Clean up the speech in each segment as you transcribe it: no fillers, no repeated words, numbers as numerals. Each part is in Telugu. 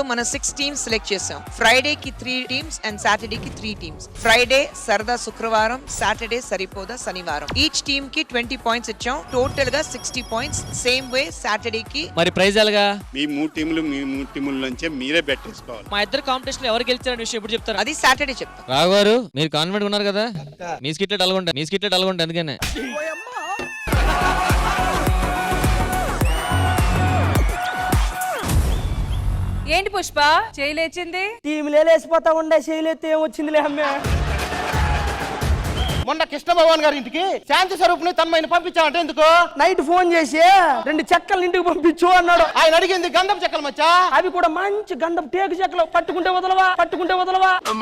ఇప్పుడు మనం 6 టీమ్స్ సెలెక్ట్ చేసాం. ఫ్రైడే కి 3 టీమ్స్ అండ్ సాటర్డే కి 3 టీమ్స్. ఫ్రైడే సరదా శుక్రవారం, సాటర్డే సరిపోదా శనివారం. ఈచ్ టీమ్ కి 20 పాయింట్స్ ఇచ్చాం. టోటల్ గా 60 పాయింట్స్. సేమ్ వే సాటర్డే కి. మరి ప్రైజ్ ఎలాగా? మీ 3 టీముల నుంచే మీరే బెట్ వేసుకోవాలి. మా ఇద్దరు కాంపిటీషన్ ఎవరు గెలిచారనే విషయం ఎప్పుడు చెప్తారు? అది సాటర్డే చెప్తాం. రావు గారు మీరు కాన్ఫిడెంట్ ఉన్నారు కదా? మీ స్కిట్లే డల్గొంటాయి అందుకనే. ఏంటి పుష్ప చేయలేచింది? టీంలే లేసిపోతా ఉండే, చేయలేస్తే ఏమొచ్చిందిలే అమ్మే. మొన్న కృష్ణ భగవాన్ గారి ఇంటికి శాంతి స్వరూపుని తన్మయ్యని పంపించామంటే ఎందుకు? నైట్ ఫోన్ చేసి 2 చెక్కలు ఇంటికి పంపించు అన్నాడు. ఆయన అడిగింది గంధపు చెక్కలు మచ్చా. అవి కూడా మంచి గంధం టేకు చెక్కలు. పట్టుకుంటే వదలవా.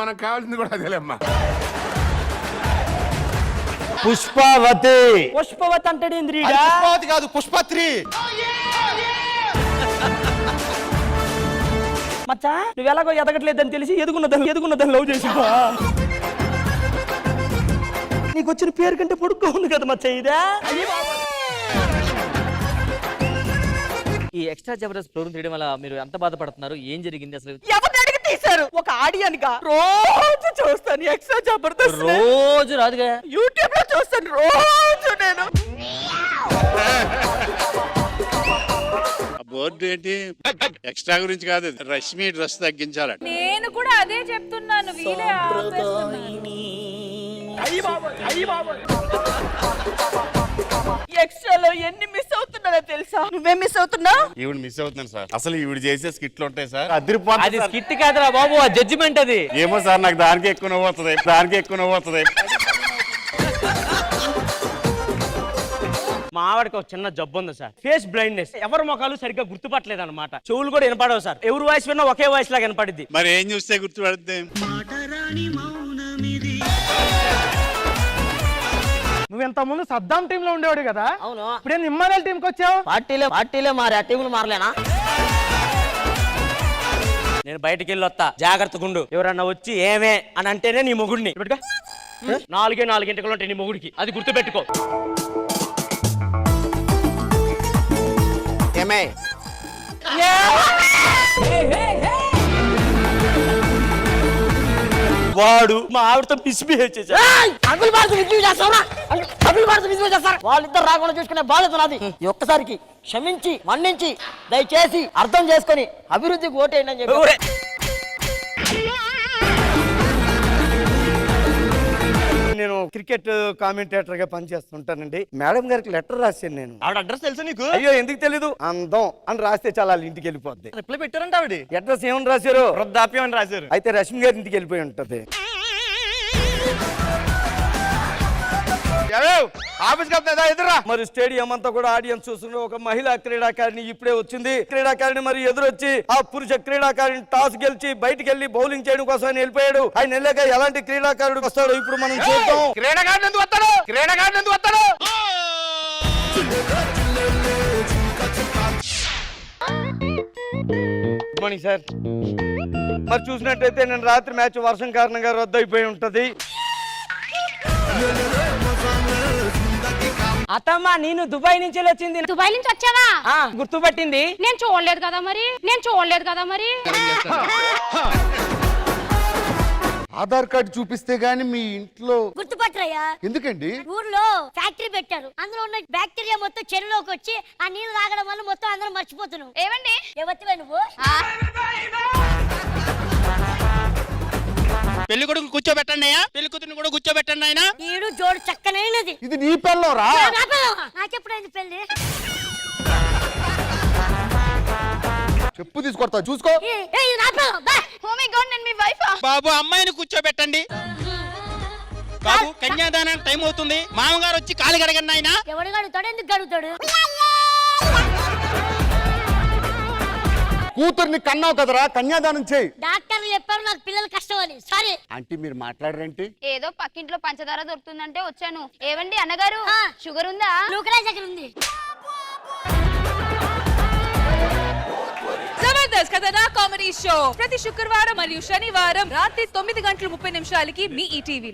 మనకు కావాల్సింది కూడా అదేలేమ్మా. పుష్పవతి అంటాడు ఏంది? పుష్పవతి కాదు, పుష్పత్రి. మచ్చా నువ్వు ఎలాగో ఎదగట్లేదని తెలిసి ఎదుగున్నదని లవ్ చేసి నీకు వచ్చిన పేరు కంటే పొడుగ్గా ఉంది కదా మచ్చా ఇదా. ఈ ఎక్స్ట్రా జబర్దస్త్ ప్రోగ్రామ్ తీయడం వల్ల మీరు ఎంత బాధపడుతున్నారు? ఏం జరిగింది అసలు? ఎవరిని అడిగి తీశారు? ఒక ఆడియన్ గా రోజు చూస్తాను ఎక్స్ట్రా జబర్దస్త్. రోజు రాదుగా, యూట్యూబ్ లో చూస్తాను రోజు నేను. బోర్డు ఏంటి? ఎక్స్ట్రా గురించి కాదు, రష్మి డ్రెస్ తగ్గించాలంట. నేను కూడా అదే చెప్తున్నాను. వీలే ఎక్స్ట్రాలో ఎన్ని మిస్ అవుతున్నారో తెలుసా? నువ్వేం మిస్ అవుతున్నావు? ఈవిడ మిస్ అవుతున్నాను సార్. అసలు ఈవిడ చేసే స్కిట్లు ఉంటాయి సార్, అది స్కిట్ కాదురా బాబు, ఆ జడ్జిమెంట్ అది. ఏమో సార్, నాకు దానికి ఎక్కువ నవ్వు వస్తుంది. మా ఆవిడకి ఒక చిన్న జబ్బు ఉంది సార్, ఫేస్ బ్లైండ్నెస్. ఎవరి ముఖాలు సరిగ్గా గుర్తుపట్టలేదు అనమాట. చెవులు కూడా వినపడవు సార్. ఎవరు వాయిస్ విన్నా ఒకే వాయిస్ లాగా వినపడింది. మరి ఏం చూస్తే గుర్తుపడితే? నువ్వు ఇంత ముందు సద్దాం టీమ్ లో ఉండేవాడు కదా? అవును. ఇప్పుడే నిమ్మల్ టీంకి వచ్చావు. పార్టీలే మారి ఆ టీములు మారలేనా? నేను బయటికి వెళ్ళి వస్తా, జాగ్రత్తగా ఉండు. ఎవరన్నా వచ్చి ఏమే అని అంటేనే నీ మొగుడిని 4 ఇంటికలు ఉంటాయి నీ మొగుడికి, అది గుర్తు పెట్టుకో. ఏమే వాడు మా ఆవిడతో మిస్బిహేవ్ చేశాడు. వాళ్ళిద్దరు రాకుండా చూసుకునే బాధ్యత నాది. ఒక్కసారికి క్షమించి మన్నించి దయచేసి అర్థం చేసుకొని అభివృద్ధికి ఓటేయండి అని చెప్పి. నేను క్రికెట్ కామెంటేటర్ గా పనిచేస్తుంటానండి. మేడం గారికి లెటర్ రాశాను నేను. ఆవిడ అడ్రస్ తెలుసా నీకు? అయ్యో ఎందుకు తెలీదు, అందం అని రాస్తే చాలా వాళ్ళ ఇంటికి వెళ్ళిపోద్ది. రిప్లై పెట్టారంట ఆవిడ. అడ్రస్ ఏమని రాశారు? వృద్ధాప్యం అని రాశారు. అయితే రష్మి గారి ఇంటికి వెళ్ళిపోయి ఉంటది. మరి స్టేడియం అంతా కూడా ఆడియన్స్ చూస్తున్నారు. ఒక మహిళా క్రీడాకారిణి ఇప్పుడే వచ్చింది. క్రీడాకారిణి మరి ఎదురొచ్చి ఆ పురుష క్రీడాకారిణి టాస్ గెలిచి బయటికి వెళ్ళి బౌలింగ్ చేయడం కోసం ఆయన వెళ్ళిపోయాడు. ఆయన వెళ్ళాక ఎలాంటి క్రీడాకారుడు వస్తాడో ఇప్పుడు మనం చూద్దాం. క్రీడాకారుడు ఎందుకు వస్తాడు? Good morning sir. మరి చూసినట్టయితే నేను రాత్రి మ్యాచ్ వర్షం కారణంగా రద్దు అయిపోయి ఉంటది. అత్తమ్మ నేను దుబాయ్ నుంచి వచ్చింది. దుబాయ్ నుంచి వచ్చావా? గుర్తుపట్టింది. నేను చూడలేదు కదా మరి. ఆధార్ కార్డు చూపిస్తే గానీ మీ ఇంట్లో గుర్తుపట్టరయ్యా. ఎందుకండి? ఊర్లో ఫ్యాక్టరీ పెట్టారు. అందులో ఉన్న బ్యాక్టీరియా మొత్తం చెరువులోకి వచ్చి ఆ నీళ్లు తాగడం వల్ల మొత్తం అందరం మర్చిపోతున్నాం. ఏమండి ఎవరివే నువ్వు? పెళ్లి కొడుకు కూర్చోబెట్టండి అయ్యా, పెళ్లి కూతురు కూడా కూర్చోబెట్టండి ఆయన. ఈడు జోడు చక్కనైనది. ఇది నీ పెళ్ళంరా? నాకెప్పుడైంది పెళ్లి? చెప్పు తీసుకొడతా చూసుకో. బాబు అమ్మాయిని కూర్చోబెట్టండి. బాబు కన్యాదానానికి టైం అవుతుంది. మామగారు వచ్చి కాలు గడగండి ఆయన. ఎవడు గడుగుతాడు? ఎందుకు గడుగుతాడు? కూతుర్ని కన్నావు కదరా, కన్యాదానం చేయి. డాక్టర్లు చెప్పారు నాకు పిల్లలు కష్టం అని. సారీ అంటే మీరు మాట్లాడరేంటి? ఏదో పక్కింట్లో పంచదార దొరుకుతుందంటే వచ్చాను. ఏవండి అన్నగారు, షుగర్ ఉందా? గ్లూకోజ్ ఉంది. జబర్దస్త్ కథనా కామెడీ షో ప్రతి శుక్రవారం మరియు శనివారం రాత్రి 9:30 మీ ఈటీవీలో.